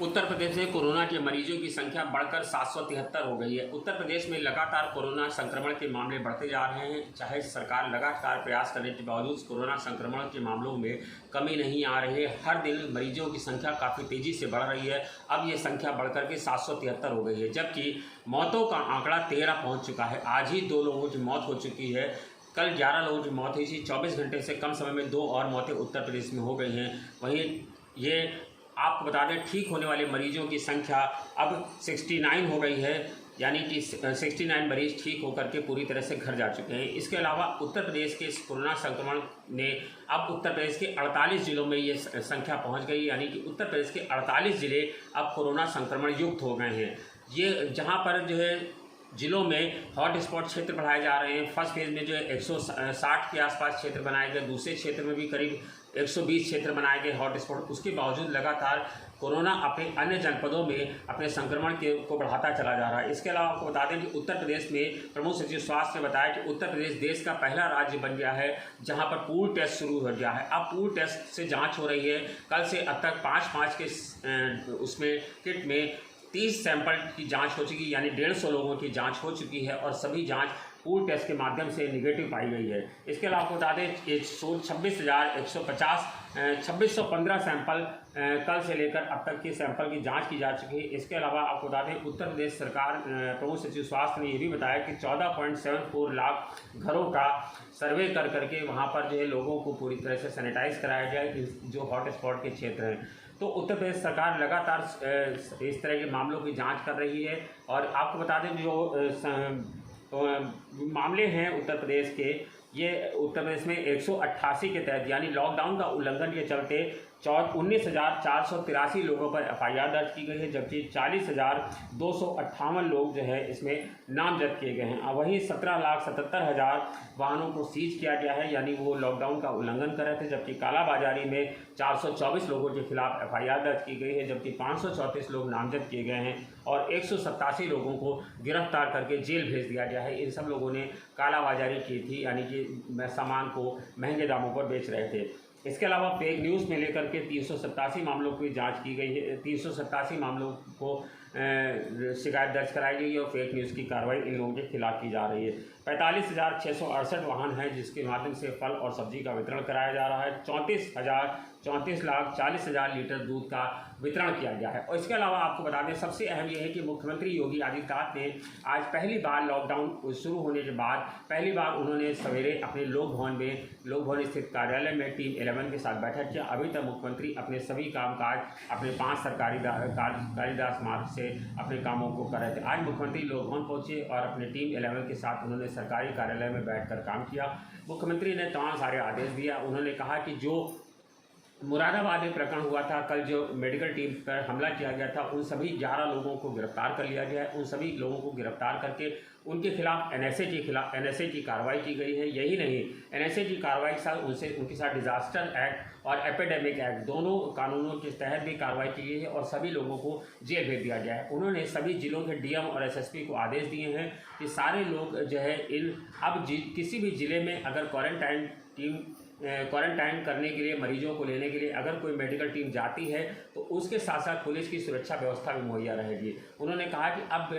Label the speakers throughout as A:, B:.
A: उत्तर प्रदेश में कोरोना के मरीजों की संख्या बढ़कर 773 हो गई है। उत्तर प्रदेश में लगातार कोरोना संक्रमण के मामले बढ़ते जा रहे हैं। चाहे सरकार लगातार प्रयास करने के बावजूद कोरोना संक्रमण के मामलों में कमी नहीं आ रही है। हर दिन मरीजों की संख्या काफ़ी तेज़ी से बढ़ रही है। अब ये संख्या बढ़कर के 773 हो गई है, जबकि मौतों का आंकड़ा 13 पहुँच चुका है। आज ही 2 लोगों की मौत हो चुकी है। कल 11 लोगों की मौत हुई थी। 24 घंटे से कम समय में 2 और मौतें उत्तर प्रदेश में हो गई हैं। वहीं ये आपको बता दें, ठीक होने वाले मरीजों की संख्या अब 69 हो गई है, यानी कि 69 मरीज ठीक होकर के पूरी तरह से घर जा चुके हैं। इसके अलावा उत्तर प्रदेश के कोरोना संक्रमण ने अब उत्तर प्रदेश के 48 जिलों में ये संख्या पहुंच गई, यानी कि उत्तर प्रदेश के 48 ज़िले अब कोरोना संक्रमण युक्त हो गए हैं। ये जहां पर जो है जिलों में हॉट स्पॉट क्षेत्र बढ़ाए जा रहे हैं। फर्स्ट फेज़ में जो है 160 के आसपास क्षेत्र बनाए गए, दूसरे क्षेत्र में भी करीब 120 क्षेत्र बनाए गए हॉट स्पॉट। उसके बावजूद लगातार कोरोना अपने अन्य जनपदों में अपने संक्रमण को बढ़ाता चला जा रहा है। इसके अलावा आपको बता दें कि उत्तर प्रदेश में प्रमुख सचिव स्वास्थ्य ने बताया कि उत्तर प्रदेश देश का पहला राज्य बन गया है जहां पर पूल टेस्ट शुरू हो गया है। अब पूल टेस्ट से जाँच हो रही है। कल से अब तक 5-5 के उसमें किट में 30 सैंपल की जांच हो चुकी, यानी 150 लोगों की जांच हो चुकी है और सभी जांच पूल टेस्ट के माध्यम से निगेटिव पाई गई है। इसके अलावा आपको बता दें 2615 सैंपल कल से लेकर अब तक के सैंपल की जांच की जा चुकी है। इसके अलावा आपको बता दें उत्तर प्रदेश सरकार प्रमुख सचिव स्वास्थ्य ने यह भी बताया कि 14.74 लाख घरों का सर्वे कर करके वहाँ पर जो है लोगों को पूरी तरह से सैनिटाइज कराया जाए जो हॉट स्पॉट के क्षेत्र हैं। तो उत्तर प्रदेश सरकार लगातार इस तरह के मामलों की जांच कर रही है। और आपको बता दें जो मामले हैं उत्तर प्रदेश के, ये उत्तर प्रदेश में 188 के तहत यानी लॉकडाउन का उल्लंघन के चलते 19,483 लोगों पर FIR दर्ज की गई है, जबकि 40,258 लोग जो है इसमें नामजद किए गए हैं। वहीं 17,77,000 वाहनों को सीज किया गया है, यानी वो लॉकडाउन का उल्लंघन कर रहे थे। जबकि कालाबाजारी में 424 लोगों के खिलाफ FIR दर्ज की गई है, जबकि 534 लोग नामजद किए गए हैं और 187 लोगों को गिरफ्तार करके जेल भेज दिया गया है। इन सब लोगों ने कालाबाजारी की थी, यानी कि सामान को महंगे दामों पर बेच रहे थे। इसके अलावा फेक न्यूज़ में लेकर के 387 मामलों की जांच की गई है। 387 मामलों को शिकायत दर्ज कराई गई है और फेक न्यूज़ की कार्रवाई इन लोगों के खिलाफ की जा रही है। 45,668 वाहन हैं जिसके माध्यम से फल और सब्जी का वितरण कराया जा रहा है। 34,40,000 लीटर दूध का वितरण किया गया है। और इसके अलावा आपको बता दें, सबसे अहम यह है कि मुख्यमंत्री योगी आदित्यनाथ ने आज पहली बार लॉकडाउन शुरू होने के बाद पहली बार उन्होंने सवेरे अपने लोक भवन स्थित कार्यालय में टीम 11 के साथ बैठक किया। अभी तक मुख्यमंत्री अपने सभी कामकाज अपने 5 सरकारी कालिदास मार्ग से अपने कामों को कर रहे थे। आज मुख्यमंत्री लोक भवन पहुंचे और अपने टीम 11 के साथ उन्होंने सरकारी कार्यालय में बैठकर काम किया। मुख्यमंत्री ने तमाम सारे आदेश दिया। उन्होंने कहा कि जो मुरादाबाद में प्रकरण हुआ था, कल जो मेडिकल टीम पर हमला किया गया था, उन सभी 11 लोगों को गिरफ्तार कर लिया गया है। उन सभी लोगों को गिरफ्तार करके उनके खिलाफ NSA की कार्रवाई की गई है। यही नहीं, NSA की कार्रवाई के साथ उनके साथ डिजास्टर एक्ट और एपिडेमिक एक्ट दोनों कानूनों के तहत भी कार्रवाई की गई है और सभी लोगों को जेल भेज दिया गया है। उन्होंने सभी जिलों के DM और SSP को आदेश दिए हैं कि सारे लोग जो है किसी भी ज़िले में अगर क्वारंटाइन करने के लिए मरीजों को लेने के लिए अगर कोई मेडिकल टीम जाती है तो उसके साथ साथ पुलिस की सुरक्षा व्यवस्था भी मुहैया रहेगी। उन्होंने कहा कि अब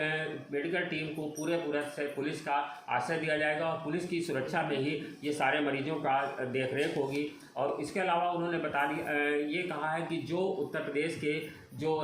A: मेडिकल टीम को पूरे से पुलिस का आश्रय दिया जाएगा और पुलिस की सुरक्षा में ही ये सारे मरीजों का देखरेख होगी। और इसके अलावा उन्होंने ये कहा है कि जो उत्तर प्रदेश के जो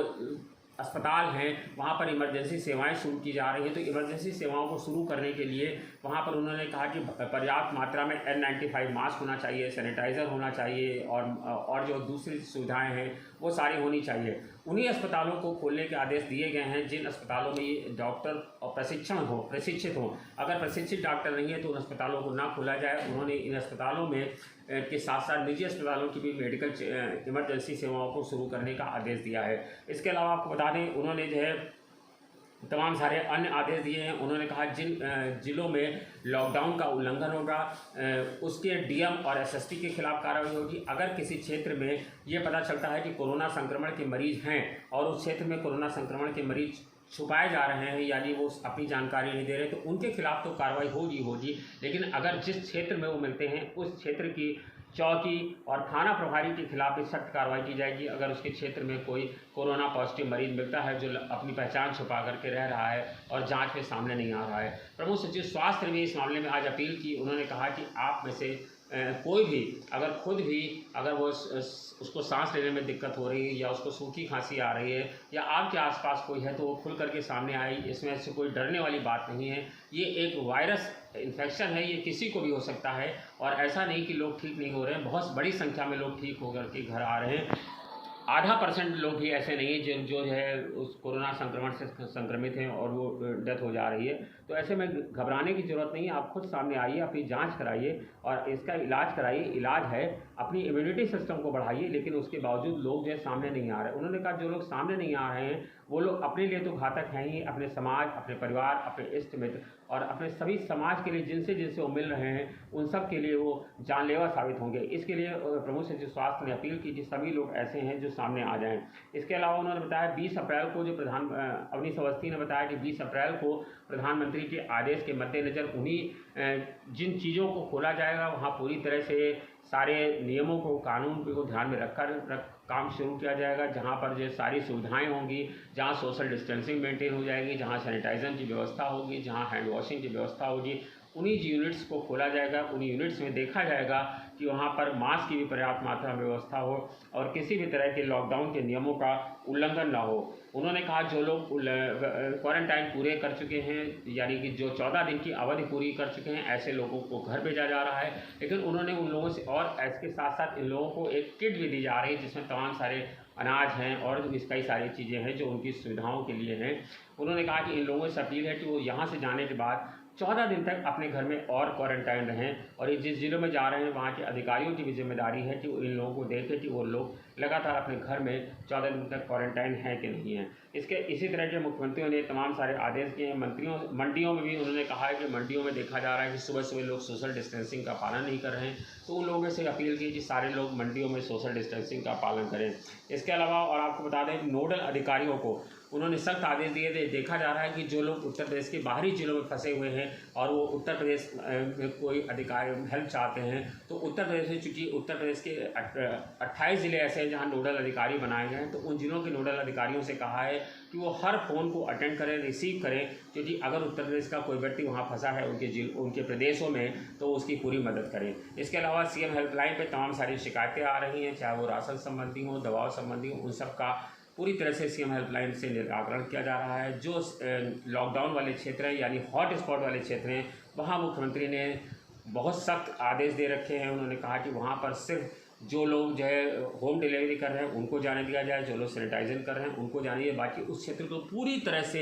A: अस्पताल हैं वहाँ पर इमरजेंसी सेवाएं शुरू की जा रही हैं, तो इमरजेंसी सेवाओं को शुरू करने के लिए वहाँ पर उन्होंने कहा कि पर्याप्त मात्रा में N95 मास्क होना चाहिए, सैनिटाइज़र होना चाहिए और जो दूसरी सुविधाएं हैं वो सारी होनी चाहिए। उन्हीं अस्पतालों को खोलने के आदेश दिए गए हैं जिन अस्पतालों में ये डॉक्टर और प्रशिक्षित हों। अगर प्रशिक्षित डॉक्टर नहीं है तो उन अस्पतालों को ना खोला जाए। उन्होंने इन अस्पतालों में के साथ साथ निजी अस्पतालों की भी मेडिकल इमरजेंसी सेवाओं को शुरू करने का आदेश दिया है। इसके अलावा आपको बता दें, उन्होंने जो है तमाम सारे अन्य आदेश दिए हैं। उन्होंने कहा जिन जिलों में लॉकडाउन का उल्लंघन होगा उसके DM और SSP के खिलाफ कार्रवाई होगी। अगर किसी क्षेत्र में ये पता चलता है कि कोरोना संक्रमण के मरीज हैं और उस क्षेत्र में कोरोना संक्रमण के मरीज छुपाए जा रहे हैं, यानी वो अपनी जानकारी नहीं दे रहे, तो उनके खिलाफ तो कार्रवाई होगी। लेकिन अगर जिस क्षेत्र में वो मिलते हैं उस क्षेत्र की चौकी और थाना प्रभारी के खिलाफ भी सख्त कार्रवाई की जाएगी अगर उसके क्षेत्र में कोई कोरोना पॉजिटिव मरीज मिलता है जो अपनी पहचान छुपा करके रह रहा है और जांच में सामने नहीं आ रहा है। प्रमुख सचिव स्वास्थ्य ने भी इस मामले में आज अपील की। उन्होंने कहा कि आप में से कोई भी अगर खुद भी अगर वो उसको सांस लेने में दिक्कत हो रही है या उसको सूखी खांसी आ रही है या आपके आसपास कोई है तो वो खुल करके सामने आए। इसमें से कोई डरने वाली बात नहीं है। ये एक वायरस इन्फेक्शन है, ये किसी को भी हो सकता है और ऐसा नहीं कि लोग ठीक नहीं हो रहे हैं। बहुत बड़ी संख्या में लोग ठीक होकर के घर आ रहे हैं। 0.5% लोग भी ऐसे नहीं हैं जो है उस कोरोना संक्रमण से संक्रमित हैं और वो डेथ हो जा रही है। तो ऐसे में घबराने की ज़रूरत नहीं है। आप खुद सामने आइए, अपनी जांच कराइए और इसका इलाज कराइए। इलाज है, अपनी इम्यूनिटी सिस्टम को बढ़ाइए, लेकिन उसके बावजूद लोग जो है सामने नहीं आ रहे। उन्होंने कहा जो लोग सामने नहीं आ रहे हैं वो लोग अपने लिए तो घातक हैं ही, अपने समाज, अपने परिवार, अपने इष्ट मित्र और अपने सभी समाज के लिए जिनसे वो मिल रहे हैं उन सब के लिए वो जानलेवा साबित होंगे। इसके लिए प्रमुख सचिव स्वास्थ्य ने अपील की कि सभी लोग ऐसे हैं जो सामने आ जाएं। इसके अलावा उन्होंने बताया 20 अप्रैल को जो अवनीश अवस्थी ने बताया कि 20 अप्रैल को प्रधानमंत्री के आदेश के मद्देनज़र उन्हीं जिन चीज़ों को खोला जाएगा वहाँ पूरी तरह से सारे नियमों को, कानून को ध्यान में रखकर काम शुरू किया जाएगा। जहाँ पर जो सारी सुविधाएं होंगी, जहाँ सोशल डिस्टेंसिंग मेंटेन हो जाएगी, जहाँ सैनिटाइजर की व्यवस्था होगी, जहाँ हैंड वॉशिंग की व्यवस्था होगी, उन्हीं यूनिट्स को खोला जाएगा। उन्हीं यूनिट्स में देखा जाएगा कि वहाँ पर मास्क की भी पर्याप्त मात्रा में व्यवस्था हो और किसी भी तरह के लॉकडाउन के नियमों का उल्लंघन ना हो। उन्होंने कहा जो लोग क्वारंटाइन पूरे कर चुके हैं, यानी कि जो 14 दिन की अवधि पूरी कर चुके हैं, ऐसे लोगों को घर भेजा जा रहा है। लेकिन उन्होंने उन लोगों से और इसके साथ साथ इन लोगों को एक किट भी दी जा रही है जिसमें तमाम सारे अनाज हैं और कई सारी चीज़ें हैं जो उनकी सुविधाओं के लिए हैं। उन्होंने कहा कि इन लोगों से अपील है कि वो यहाँ से जाने के बाद 14 दिन तक अपने घर में और क्वारंटाइन रहें और ये जिस ज़िलों में जा रहे हैं वहाँ के अधिकारियों की भी जिम्मेदारी है कि वो इन लोगों को देखें कि वो लोग लगातार अपने घर में 14 दिन तक क्वारंटाइन है कि नहीं है। इसी तरह के मुख्यमंत्रियों ने तमाम सारे आदेश किए हैं। मंडियों में भी उन्होंने कहा है कि मंडियों में देखा जा रहा है कि सुबह सुबह लोग सोशल डिस्टेंसिंग का पालन नहीं कर रहे हैं, तो उन लोगों से अपील की कि सारे लोग मंडियों में सोशल डिस्टेंसिंग का पालन करें। इसके अलावा और आपको बता दें नोडल अधिकारियों को उन्होंने सख्त आदेश दिए थे। देखा जा रहा है कि जो लोग उत्तर प्रदेश के बाहरी जिलों में फंसे हुए हैं और वो उत्तर प्रदेश में कोई अधिकारी हेल्प चाहते हैं, तो उत्तर प्रदेश में चूँकि उत्तर प्रदेश के 28 ज़िले ऐसे हैं जहाँ नोडल अधिकारी बनाए गए हैं, तो उन जिलों के नोडल अधिकारियों से कहा है कि वो हर फ़ोन को अटेंड करें, रिसीव करें, क्योंकि अगर उत्तर प्रदेश का कोई व्यक्ति वहाँ फंसा है उनके प्रदेशों में तो उसकी पूरी मदद करें। इसके अलावा सीएम हेल्पलाइन पर तमाम सारी शिकायतें आ रही हैं, चाहे वो राशन संबंधी हो, दवाओं संबंधी हो, उन सब का पूरी तरह से सीएम हेल्पलाइन से निराकरण किया जा रहा है। जो लॉकडाउन वाले क्षेत्र हैं यानी हॉट स्पॉट वाले क्षेत्र हैं, वहाँ मुख्यमंत्री ने बहुत सख्त आदेश दे रखे हैं। उन्होंने कहा कि वहाँ पर सिर्फ जो लोग जो है होम डिलीवरी कर रहे हैं उनको जाने दिया जाए, जो लोग सैनिटाइजर कर रहे हैं उनको जाने दिया, बाकी उस क्षेत्र को पूरी तरह से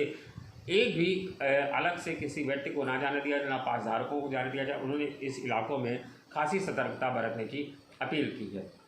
A: एक भी अलग से किसी व्यक्ति को ना जाने दिया जाए, ना पासधारकों को जाने दिया जाए। उन्होंने इस इलाकों में खासी सतर्कता बरतने की अपील की है।